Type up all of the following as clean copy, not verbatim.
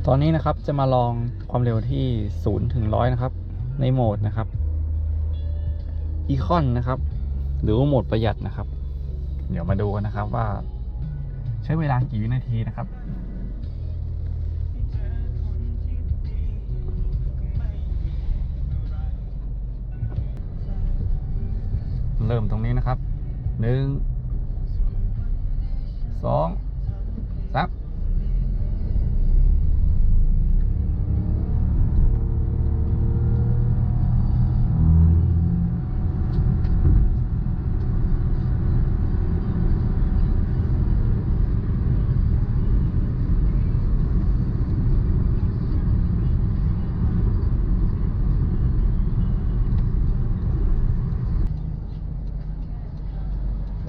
ตอนนี้นะครับจะมาลองความเร็วที่0 ถึง 100นะครับในโหมดนะครับอีคอนนะครับหรือว่าโหมดประหยัดนะครับเดี๋ยวมาดูกันนะครับว่าใช้เวลากี่วินาทีนะครับเริ่มตรงนี้นะครับ1 2 3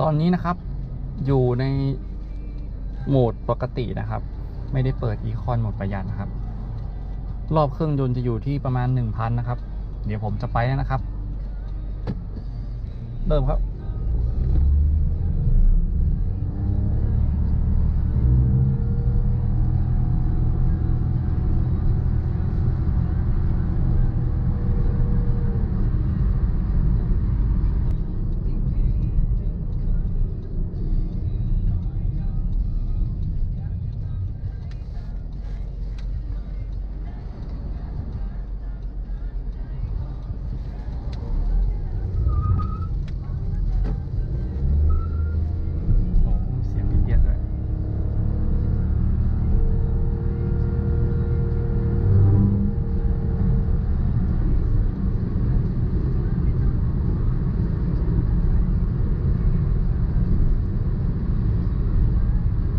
ตอนนี้นะครับอยู่ในโหมดปกตินะครับไม่ได้เปิดอีคอนโหมดประหยัดนะครับรอบเครื่องยนต์จะอยู่ที่ประมาณ 1,000 นะครับเดี๋ยวผมจะไปแล้วนะครับเริ่มครับ